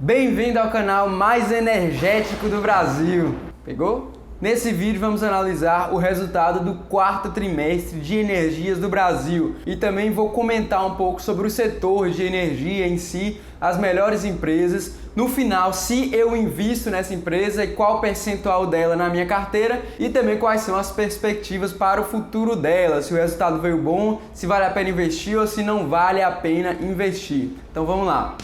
Bem-vindo ao canal mais energético do Brasil. Pegou? Nesse vídeo vamos analisar o resultado do quarto trimestre de energias do Brasil e também vou comentar um pouco sobre o setor de energia em si, as melhores empresas. No final, se eu invisto nessa empresa e qual o percentual dela na minha carteira e também quais são as perspectivas para o futuro dela, se o resultado veio bom, se vale a pena investir ou se não vale a pena investir. Então vamos lá.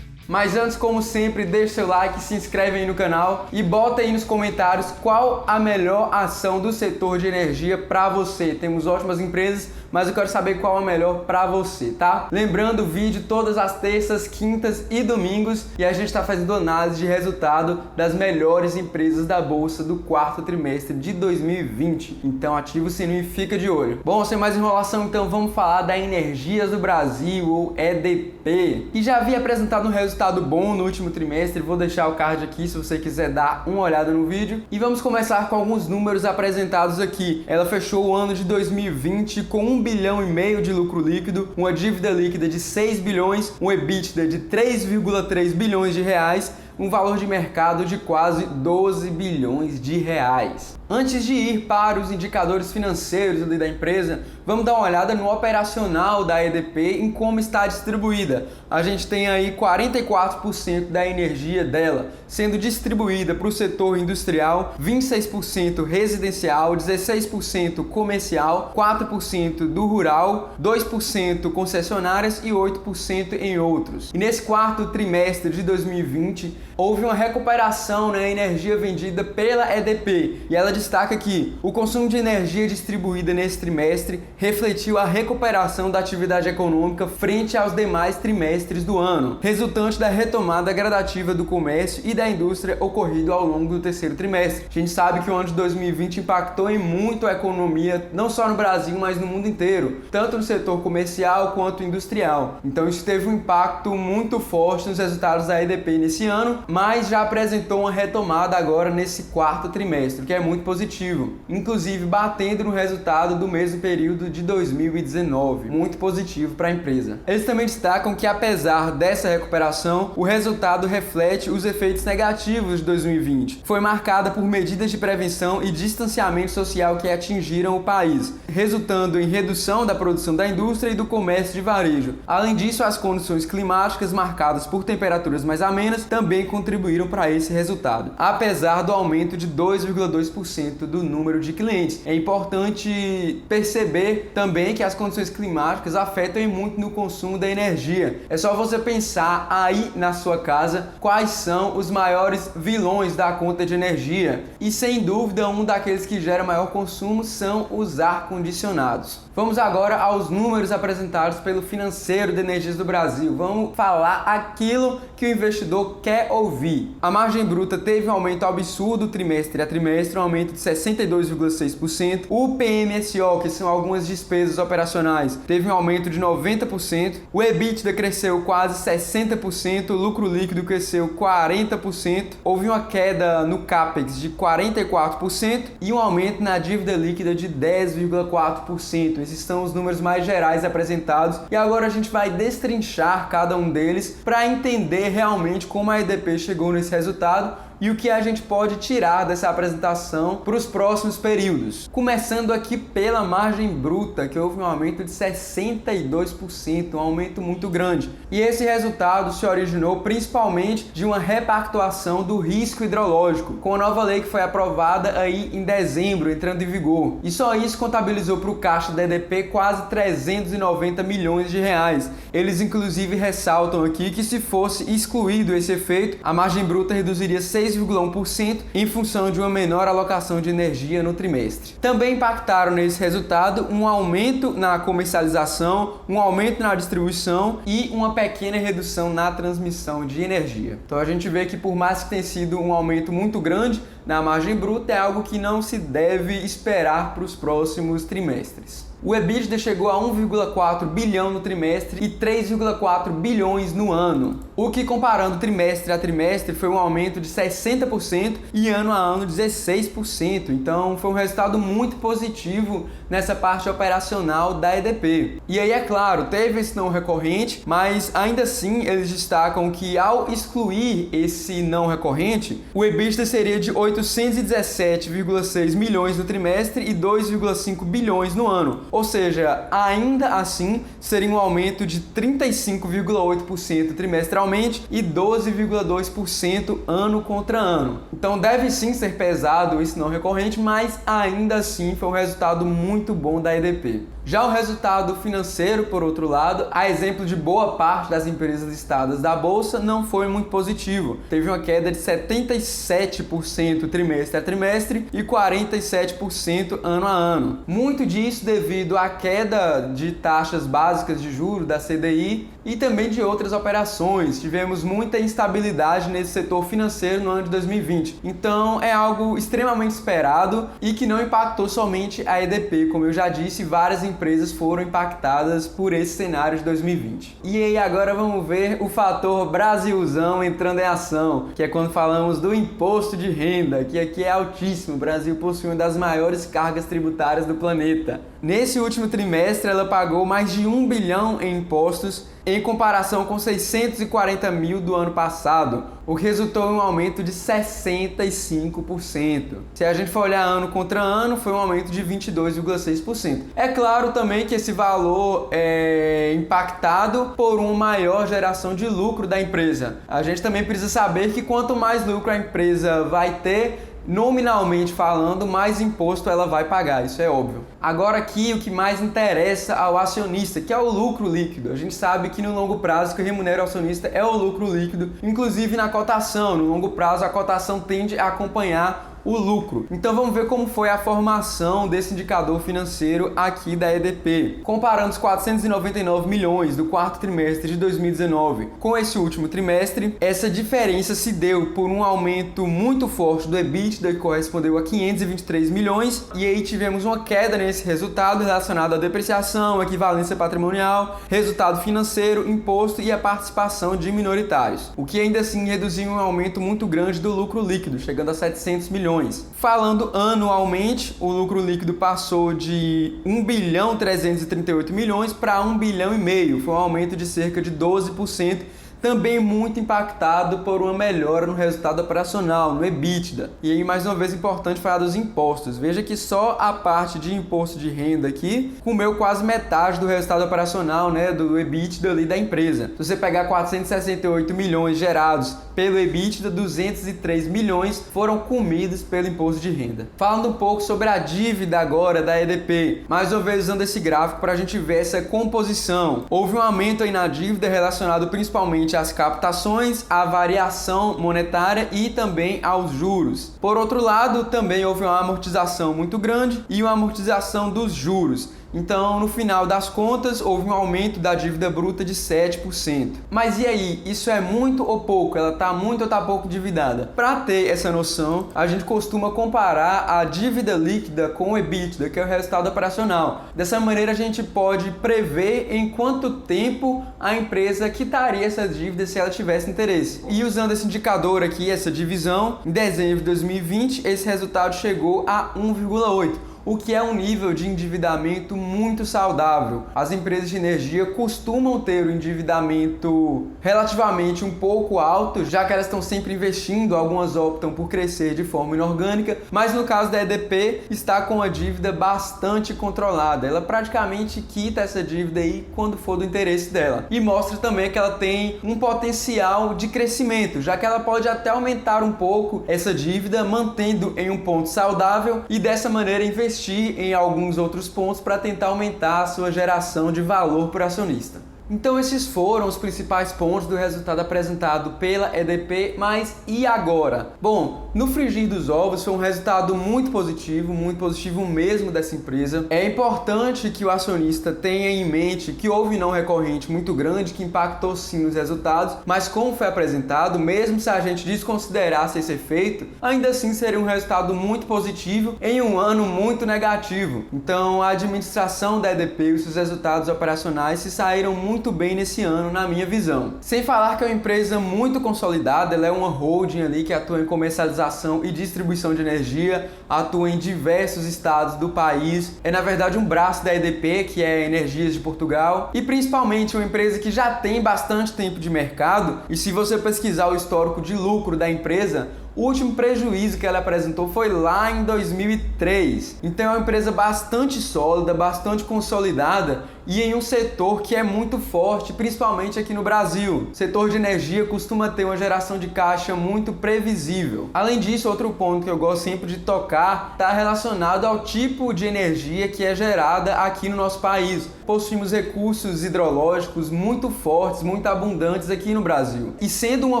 Mas antes, como sempre, deixa seu like, se inscreve aí no canal e bota aí nos comentários qual a melhor ação do setor de energia para você. Temos ótimas empresas, mas eu quero saber qual a melhor para você, tá? Lembrando, o vídeo todas as terças, quintas e domingos e a gente está fazendo análise de resultado das melhores empresas da bolsa do quarto trimestre de 2020. Então ativa o sininho e fica de olho. Bom, sem mais enrolação, então vamos falar da Energias do Brasil, ou EDP, que já havia apresentado um resultado bom no último trimestre. Vou deixar o card aqui se você quiser dar uma olhada no vídeo. E vamos começar com alguns números apresentados aqui. Ela fechou o ano de 2020 com 1,5 bilhão de lucro líquido, uma dívida líquida de 6 bilhões, um EBITDA de 3,3 bilhões de reais, um valor de mercado de quase 12 bilhões de reais. Antes de ir para os indicadores financeiros ali da empresa, vamos dar uma olhada no operacional da EDP, em como está distribuída. A gente tem aí 44% da energia dela sendo distribuída para o setor industrial, 26% residencial, 16% comercial, 4% do rural, 2% concessionárias e 8% em outros. E nesse quarto trimestre de 2020, houve uma recuperação na energia vendida pela EDP e ela destaca que o consumo de energia distribuída nesse trimestre refletiu a recuperação da atividade econômica frente aos demais trimestres do ano, resultante da retomada gradativa do comércio e da indústria ocorrido ao longo do terceiro trimestre. A gente sabe que o ano de 2020 impactou em muito a economia, não só no Brasil, mas no mundo inteiro, tanto no setor comercial quanto industrial. Então isso teve um impacto muito forte nos resultados da EDP nesse ano, mas já apresentou uma retomada agora nesse quarto trimestre, o que é muito positivo, inclusive batendo no resultado do mesmo período de 2019, muito positivo para a empresa. Eles também destacam que apesar dessa recuperação, o resultado reflete os efeitos negativos de 2020. Foi marcada por medidas de prevenção e distanciamento social que atingiram o país, resultando em redução da produção da indústria e do comércio de varejo. Além disso, as condições climáticas marcadas por temperaturas mais amenas também contribuíram para esse resultado, apesar do aumento de 2,2% do número de clientes. É importante perceber também que as condições climáticas afetam muito no consumo da energia. É só você pensar aí na sua casa quais são os maiores vilões da conta de energia. E sem dúvida, um daqueles que gera maior consumo são os ar-condicionados. Vamos agora aos números apresentados pelo Financeiro de Energias do Brasil. Vamos falar aquilo que o investidor quer ouvir. A margem bruta teve um aumento absurdo trimestre a trimestre, um aumento de 62,6%. O PMSO, que são algumas despesas operacionais, teve um aumento de 90%. O EBITDA cresceu quase 60%, o lucro líquido cresceu 40%. Houve uma queda no CAPEX de 44% e um aumento na dívida líquida de 10,4%. Esses são os números mais gerais apresentados e agora a gente vai destrinchar cada um deles para entender realmente como a EDP chegou nesse resultado e o que a gente pode tirar dessa apresentação para os próximos períodos. Começando aqui pela margem bruta, que houve um aumento de 62%, um aumento muito grande. E esse resultado se originou principalmente de uma repactuação do risco hidrológico, com a nova lei que foi aprovada aí em dezembro, entrando em vigor. E só isso contabilizou para o caixa da EDP quase 390 milhões de reais. Eles inclusive ressaltam aqui que se fosse excluído esse efeito, a margem bruta reduziria 6,1% em função de uma menor alocação de energia no trimestre. Também impactaram nesse resultado um aumento na comercialização, um aumento na distribuição e uma pequena redução na transmissão de energia. Então a gente vê que por mais que tenha sido um aumento muito grande na margem bruta, é algo que não se deve esperar para os próximos trimestres. O EBITDA chegou a 1,4 bilhão no trimestre e 3,4 bilhões no ano, o que comparando trimestre a trimestre foi um aumento de 60% e ano a ano 16%. Então foi um resultado muito positivo nessa parte operacional da EDP. E aí, é claro, teve esse não recorrente, mas ainda assim eles destacam que ao excluir esse não recorrente, o EBITDA seria de 817,6 milhões no trimestre e 2,5 bilhões no ano. Ou seja, ainda assim seria um aumento de 35,8% trimestralmente e 12,2% ano contra ano. Então deve sim ser pesado esse não recorrente, mas ainda assim foi um resultado muito bom da EDP. Já o resultado financeiro, por outro lado, a exemplo de boa parte das empresas listadas da Bolsa, não foi muito positivo. Teve uma queda de 77% trimestre a trimestre e 47% ano a ano. Muito disso devido à queda de taxas básicas de juros da CDI e também de outras operações. Tivemos muita instabilidade nesse setor financeiro no ano de 2020. Então é algo extremamente esperado e que não impactou somente a EDP. Como eu já disse, várias empresas foram impactadas por esse cenário de 2020. E aí agora vamos ver o fator Brasilzão entrando em ação, que é quando falamos do imposto de renda, que aqui é altíssimo. O Brasil possui uma das maiores cargas tributárias do planeta. Nesse último trimestre, ela pagou mais de 1 bilhão em impostos, em comparação com 640 mil do ano passado, o que resultou em um aumento de 65%. Se a gente for olhar ano contra ano, foi um aumento de 22,6%. É claro também que esse valor é impactado por uma maior geração de lucro da empresa. A gente também precisa saber que quanto mais lucro a empresa vai ter, nominalmente falando, mais imposto ela vai pagar, isso é óbvio. Agora aqui o que mais interessa ao acionista, que é o lucro líquido. A gente sabe que no longo prazo o que remunera o acionista é o lucro líquido, inclusive na cotação. No longo prazo a cotação tende a acompanhar o lucro. Então vamos ver como foi a formação desse indicador financeiro aqui da EDP. Comparando os 499 milhões do quarto trimestre de 2019 com esse último trimestre, essa diferença se deu por um aumento muito forte do EBITDA, que correspondeu a 523 milhões, e aí tivemos uma queda nesse resultado relacionado à depreciação, equivalência patrimonial, resultado financeiro, imposto e a participação de minoritários, o que ainda assim reduziu um aumento muito grande do lucro líquido, chegando a 700 milhões. Falando anualmente, o lucro líquido passou de 1 bilhão 338 milhões para 1 bilhão e meio, foi um aumento de cerca de 12%, também muito impactado por uma melhora no resultado operacional, no EBITDA. E aí, mais uma vez, importante falar dos impostos. Veja que só a parte de imposto de renda aqui comeu quase metade do resultado operacional, né, do EBITDA ali da empresa. Se você pegar 468 milhões gerados pelo EBITDA, 203 milhões foram comidos pelo imposto de renda. Falando um pouco sobre a dívida agora da EDP, mais uma vez usando esse gráfico para a gente ver essa composição. Houve um aumento aí na dívida relacionado principalmente às captações, à variação monetária e também aos juros. Por outro lado, também houve uma amortização muito grande e uma amortização dos juros. Então, no final das contas, houve um aumento da dívida bruta de 7%. Mas e aí, isso é muito ou pouco? Ela está muito ou está pouco endividada? Para ter essa noção, a gente costuma comparar a dívida líquida com o EBITDA, que é o resultado operacional. Dessa maneira, a gente pode prever em quanto tempo a empresa quitaria essa dívida se ela tivesse interesse. E usando esse indicador aqui, essa divisão, em dezembro de 2020, esse resultado chegou a 1,8. O que é um nível de endividamento muito saudável. As empresas de energia costumam ter um endividamento relativamente um pouco alto, já que elas estão sempre investindo, algumas optam por crescer de forma inorgânica, mas no caso da EDP está com a dívida bastante controlada. Ela praticamente quita essa dívida aí quando for do interesse dela. E mostra também que ela tem um potencial de crescimento, já que ela pode até aumentar um pouco essa dívida, mantendo em um ponto saudável e dessa maneira investir em alguns outros pontos para tentar aumentar a sua geração de valor para o acionista. Então esses foram os principais pontos do resultado apresentado pela EDP, mas e agora? Bom, no frigir dos ovos foi um resultado muito positivo mesmo dessa empresa. É importante que o acionista tenha em mente que houve não recorrente muito grande, que impactou sim nos resultados, mas como foi apresentado, mesmo se a gente desconsiderasse esse efeito, ainda assim seria um resultado muito positivo em um ano muito negativo. Então a administração da EDP e os seus resultados operacionais se saíram muito muito bem nesse ano, na minha visão. Sem falar que é uma empresa muito consolidada, ela é uma holding ali que atua em comercialização e distribuição de energia, atua em diversos estados do país, é na verdade um braço da EDP, que é Energias de Portugal, e principalmente uma empresa que já tem bastante tempo de mercado, e se você pesquisar o histórico de lucro da empresa, o último prejuízo que ela apresentou foi lá em 2003. Então é uma empresa bastante sólida, bastante consolidada e em um setor que é muito forte, principalmente aqui no Brasil. O setor de energia costuma ter uma geração de caixa muito previsível. Além disso, outro ponto que eu gosto sempre de tocar está relacionado ao tipo de energia que é gerada aqui no nosso país. Possuímos recursos hidrológicos muito fortes, muito abundantes aqui no Brasil. E sendo uma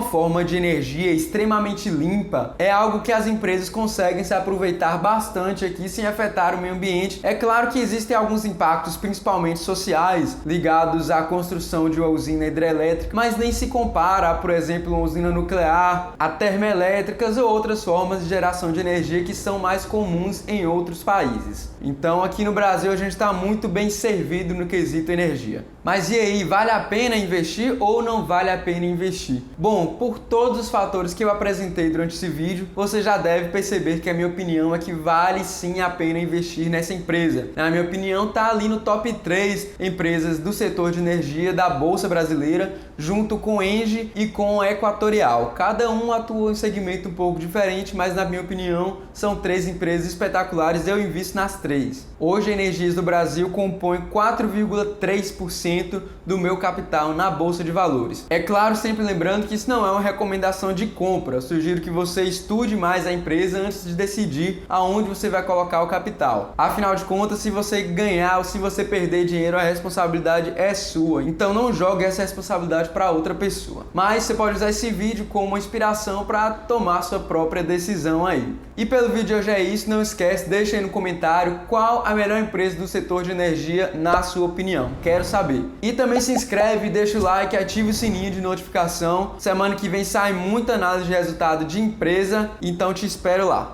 forma de energia extremamente limpa, é algo que as empresas conseguem se aproveitar bastante aqui sem afetar o meio ambiente. É claro que existem alguns impactos, principalmente sociais, ligados à construção de uma usina hidrelétrica, mas nem se compara a, por exemplo, uma usina nuclear, a termoelétricas ou outras formas de geração de energia que são mais comuns em outros países. Então aqui no Brasil a gente está muito bem servido no quesito energia. Mas e aí, vale a pena investir ou não vale a pena investir? Bom, por todos os fatores que eu apresentei durante esse vídeo, você já deve perceber que a minha opinião é que vale sim a pena investir nessa empresa. Na minha opinião, tá ali no top 3 empresas do setor de energia da Bolsa Brasileira, junto com Engie e com Equatorial. Cada um atua em um segmento um pouco diferente, mas na minha opinião, são 3 empresas espetaculares, eu invisto nas 3. Hoje a Energias do Brasil compõe 4,3% do meu capital na Bolsa de Valores. É claro, sempre lembrando que isso não é uma recomendação de compra. Eu sugiro que você estude mais a empresa antes de decidir aonde você vai colocar o capital. Afinal de contas, se você ganhar ou se você perder dinheiro, a responsabilidade é sua. Então não jogue essa responsabilidade para outra pessoa. Mas você pode usar esse vídeo como uma inspiração para tomar sua própria decisão aí. E pelo vídeo de hoje é isso. Não esquece, deixa aí no comentário qual a melhor empresa do setor de energia na sua opinião. Quero saber. E também se inscreve, deixa o like, ativa o sininho de notificação. Semana que vem sai muita análise de resultado de empresa, então te espero lá.